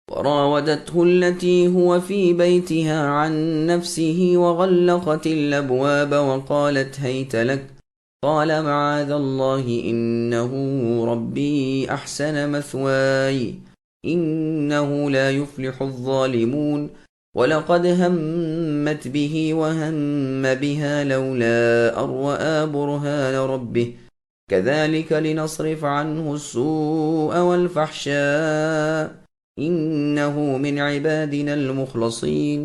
وراودته التي هو في بيتها عن نفسه وغلقت الأبواب وقالت هيت لك قال معاذ الله إنه ربي أحسن مثواي إنه لا يفلح الظالمون ولقد همت به وهم بها لولا أن رأى برهان ربه كذلك لنصرف عنه السوء والفحشاء إنه من عبادنا المخلصين۔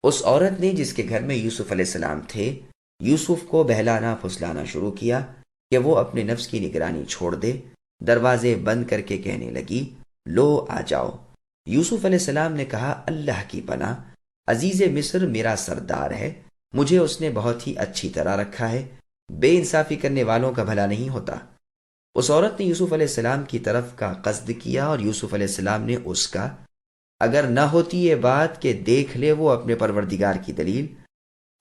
اس عورت نے جس کے گھر میں یوسف علیہ السلام تھے یوسف کو بہلانا پھسلانا شروع کیا کہ وہ اپنے نفس کی نگرانی چھوڑ دے، دروازے بند کر کے کہنے لگی لو آ جاؤ۔ یوسف علیہ السلام نے کہا اللہ کی پناہ، عزیز مصر میرا سردار ہے، مجھے اس نے بہت ہی اچھی طرح رکھا ہے، بے انصافی کرنے والوں کا بھلا نہیں ہوتا۔ اس عورت نے یوسف علیہ السلام کی طرف کا قصد کیا اور یوسف علیہ السلام نے اس کا، اگر نہ ہوتی یہ بات کہ دیکھ لے وہ اپنے پروردگار کی دلیل،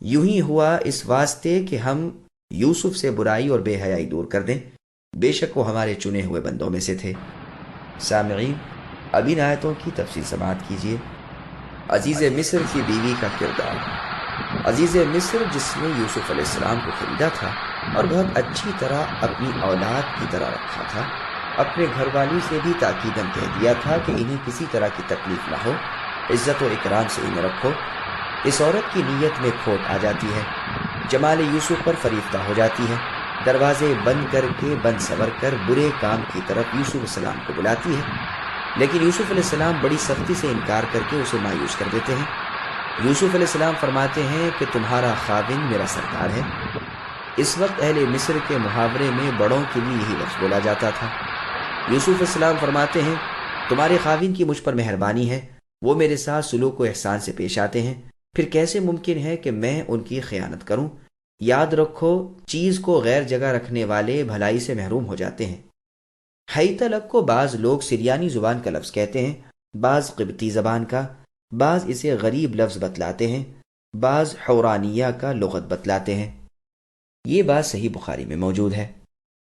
یوں ہی ہوا اس واسطے کہ ہم یوسف سے برائی اور بے حیائی دور کر دیں، بے شک وہ ہمارے چنے ہوئے بندوں میں سے تھے۔ سامعین، اب ان آیتوں کی تفصیل سماعت کیجیے۔ عزیز مصر کی بیوی کا کردار۔ عزیز مصر جس نے یوسف علیہ السلام کو خریدا تھا اور بہت اچھی طرح اپنی اولاد کی طرح رکھا تھا، اپنے گھر والی سے بھی تاکیداً کہہ دیا تھا کہ انہیں کسی طرح کی تکلیف نہ ہو، عزت و اکرام سے انہیں رکھو۔ اس عورت کی نیت میں کھوٹ آ جاتی ہے، جمال یوسف پر فریفتہ ہو جاتی ہے، دروازے بند کر کے بند سور کر برے کام کی طرف یوسف علیہ السلام کو بلاتی ہے، لیکن یوسف علیہ السلام بڑی سختی سے انکار کر کے اسے مایوس کر دیتے ہیں۔ یوسف علیہ السلام فرماتے ہیں کہ تمہارا خاوند میرا سردار ہے۔ اس وقت اہل مصر کے محاورے میں بڑوں کے لیے یہی لفظ بولا جاتا تھا۔ یوسف علیہ السلام فرماتے ہیں تمہارے خاوند کی مجھ پر مہربانی ہے، وہ میرے ساتھ سلوک و احسان سے پیش آتے ہیں، پھر کیسے ممکن ہے کہ میں ان کی خیانت کروں؟ یاد رکھو چیز کو غیر جگہ رکھنے والے بھلائی سے محروم ہو جاتے ہیں۔ حیت لک کو بعض لوگ سریانی زبان کا لفظ کہتے ہیں، بعض قبطی زبان کا، بعض اسے غریب لفظ بتلاتے ہیں، بعض حورانیہ کا لغت بتلاتے ہیں۔ یہ بات صحیح بخاری میں موجود ہے۔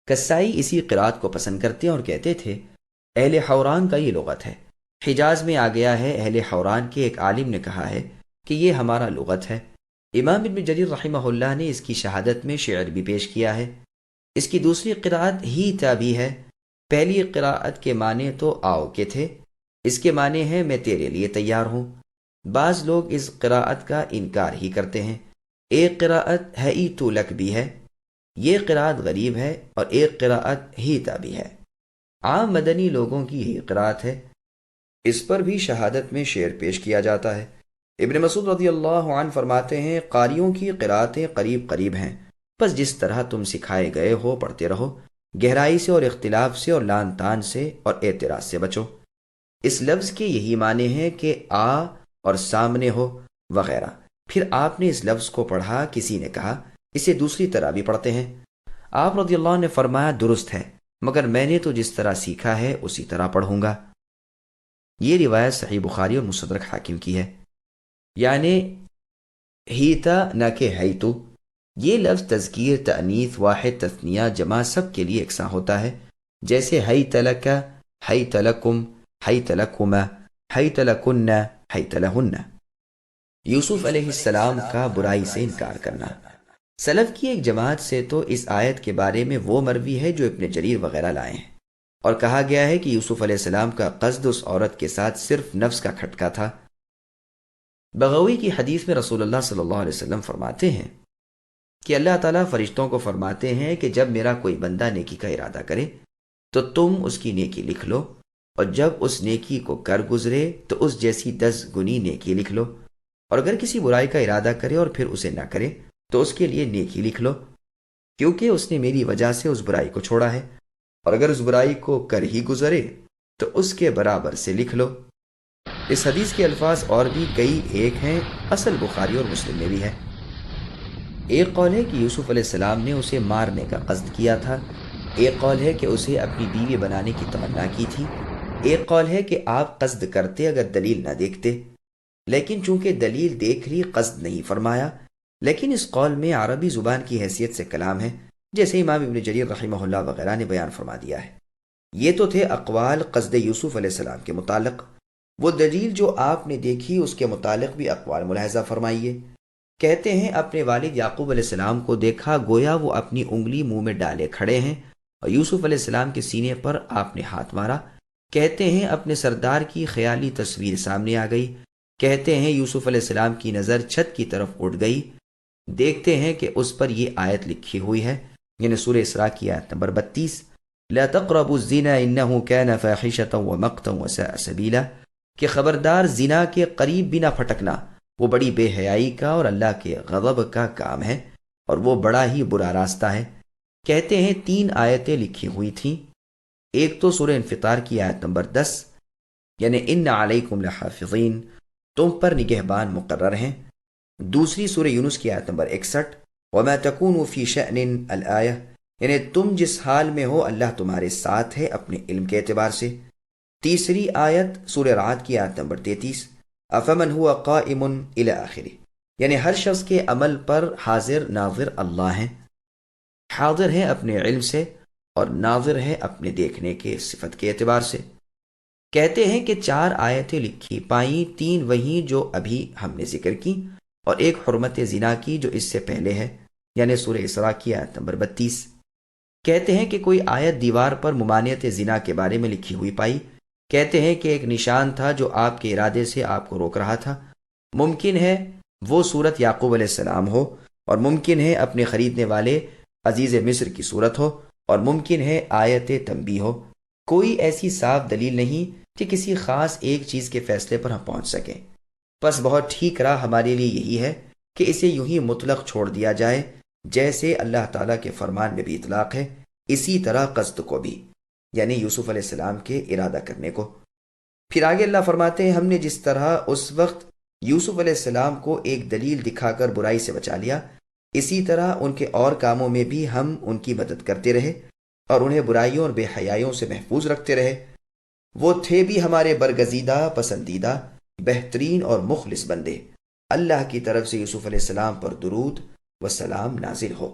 کسائی اسی قرات کو پسند کرتے اور کہتے تھے اہل حوران کا یہ لغت ہے۔ حجاز میں آ گیا ہے، اہل حوران کے ایک عالم نے کہا ہے کہ یہ ہمارا لغت ہے۔ امام ابن جریر رحمہ اللہ نے اس کی شہادت میں شعر بھی پیش کیا ہے۔ اس کی دوسری قرات ہی تابی ہے۔ پہلی قرات کے معنی تو آؤ کے تھے، اس کے معنی ہے میں تیرے لیے تیار ہوں۔ بعض لوگ اس قرات کا انکار ہی کرتے ہیں۔ ایک قرات ہے ای تو لک بھی ہے، یہ قرات غریب ہے، اور ایک قرات ہی تابی ہے۔ عام مدنی لوگوں کی یہی قرات ہے۔ اس پر بھی شہادت میں شعر پیش کیا جاتا ہے۔ ابن مسعود رضی اللہ عنہ فرماتے ہیں قاریوں کی قراتیں قریب قریب ہیں، بس جس طرح تم سکھائے گئے ہو پڑھتے رہو، گہرائی سے اور اختلاف سے اور لان تان سے اور اعتراض سے بچو۔ اس لفظ کے یہی معنی ہے کہ آ اور سامنے ہو وغیرہ۔ پھر آپ نے اس لفظ کو پڑھا، کسی نے کہا اسے دوسری طرح بھی پڑھتے ہیں۔ آپ رضی اللہ عنہ نے فرمایا درست ہے، مگر میں نے تو جس طرح سیکھا ہے اسی طرح پڑھوں گا۔ یہ روایت صحیح بخاری اور مستدرک حاکم کی ہے۔ یعنی ہیتا نہ کہ ہیتو، یہ لفظ تذکیر، تانیث، واحد، تثنیہ، جمع سب کے لیے یکساں ہوتا ہے، جیسے حیت لک، حیت لکم، حیت لکما، حیت لکن، حیت لہن۔ یوسف علیہ السلام کا برائی سے انکار کرنا۔ سلف کی ایک جماعت سے تو اس آیت کے بارے میں وہ مروی ہے جو ابن جریر وغیرہ لائے ہیں، اور کہا گیا ہے کہ یوسف علیہ السلام کا قصد اس عورت کے ساتھ صرف نفس کا کھٹکا تھا۔ بغوی کی حدیث میں رسول اللہ صلی اللہ علیہ وسلم فرماتے ہیں کہ اللہ تعالیٰ فرشتوں کو فرماتے ہیں کہ جب میرا کوئی بندہ نیکی کا ارادہ کرے تو تم اس کی نیکی لکھ لو، اور جب اس نیکی کو کر گزرے تو اس جیسی 10 گنی نیکی لکھ لو، اور اگر کسی برائی کا ارادہ کرے اور پھر اسے نہ کرے تو اس کے لیے نیکی لکھ لو، کیونکہ اس نے میری وجہ سے اس برائی کو چھوڑا ہے، اور اگر اس برائی کو کر ہی گزرے تو اس کے برابر سے لکھ لو۔ اس حدیث کے الفاظ اور بھی کئی ایک ہیں، اصل بخاری اور مسلم میں بھی ہے۔ ایک قول ہے کہ یوسف علیہ السلام نے اسے مارنے کا قصد کیا تھا، ایک قول ہے کہ اسے اپنی بیوی بنانے کی تمنا کی تھی، ایک قول ہے کہ آپ قصد کرتے اگر دلیل نہ دیکھتے، لیکن چونکہ دلیل دیکھ لی قصد نہیں فرمایا۔ لیکن اس قول میں عربی زبان کی حیثیت سے کلام ہے، جیسے امام ابن جریر رحمہ اللہ وغیرہ نے بیان فرما دیا ہے۔ یہ تو تھے اقوال قصد یوسف علیہ السلام کے متعلق۔ وہ دلیل جو آپ نے دیکھی اس کے متعلق بھی اقوال ملاحظہ فرمائیے۔ کہتے ہیں اپنے والد یعقوب علیہ السلام کو دیکھا گویا وہ اپنی انگلی منہ میں ڈالے کھڑے ہیں، اور یوسف علیہ السلام کے سینے پر آپ نے ہاتھ مارا۔ کہتے ہیں اپنے سردار کی خیالی تصویر سامنے آ گئی۔ کہتے ہیں یوسف علیہ السلام کی نظر چھت کی طرف اٹھ گئی۔ دیکھتے ہیں کہ اس پر یہ آیت لکھی ہوئی ہے، یعنی سورہ اسراء کی آیت نمبر 32، لا تقربوا الزنا انه كان فاحشة ومقتا وساء سبیلا، کہ خبردار زنا کے قریب بھی نہ پھٹکنا، وہ بڑی بے حیائی کا اور اللہ کے غضب کا کام ہے، اور وہ بڑا ہی برا راستہ ہے۔ کہتے ہیں 3 آیتیں لکھی ہوئی تھیں۔ ایک تو سورہ انفطار کی آیت نمبر 10، یعنی ان علیکم لحافظین، تم پر نگہبان مقرر ہیں۔ دوسری سورہ یونس کی آیت نمبر 61، وما تکونوا فی شأن الآیہ، یعنی تم جس حال میں ہو اللہ تمہارے ساتھ ہے اپنے علم کے اعتبار سے۔ تیسری آیت سورہ رعد کی آیت نمبر 33، افمن هو قائم الی آخرہ، یعنی ہر شخص کے عمل پر حاضر ناظر اللہ ہیں، حاضر ہے اپنے علم سے اور ناظر ہے اپنے دیکھنے کے صفت کے اعتبار سے۔ کہتے ہیں کہ 4 آیتیں لکھی پائیں، 3 وہیں جو ابھی ہم نے ذکر کی، اور ایک حرمت زنا کی جو اس سے پہلے ہے، یعنی سورہ اسراء کی آیت نمبر 32۔ کہتے ہیں کہ کوئی آیت دیوار پر ممانعت زنا کے بارے میں لکھی ہوئی پائی۔ کہتے ہیں کہ ایک نشان تھا جو آپ کے ارادے سے آپ کو روک رہا تھا۔ ممکن ہے وہ صورت یعقوب علیہ السلام ہو، اور ممکن ہے اپنے خریدنے والے عزیز مصر کی صورت ہو، اور ممکن ہے آیت تنبیہ ہو۔ کوئی ایسی صاف دلیل نہیں کہ کسی خاص ایک چیز کے فیصلے پر ہم پہنچ سکیں۔ بس بہت ٹھیک راہ ہمارے لیے یہی ہے کہ اسے یوں ہی مطلق چھوڑ دیا جائے، جیسے اللہ تعالیٰ کے فرمان میں بھی اطلاق ہے، اسی طرح قصد کو بھی، یعنی یوسف علیہ السلام کے ارادہ کرنے کو۔ پھر آگے اللہ فرماتے ہیں ہم نے جس طرح اس وقت یوسف علیہ السلام کو ایک دلیل دکھا کر برائی سے بچا لیا، اسی طرح ان کے اور کاموں میں بھی ہم ان کی مدد کرتے رہے اور انہیں برائیوں اور بے حیائیوں سے محفوظ رکھتے رہے۔ وہ تھے بھی ہمارے برگزیدہ، پسندیدہ، بہترین اور مخلص بندے۔ اللہ کی طرف سے یوسف علیہ السلام پر درود و سلام نازل ہو۔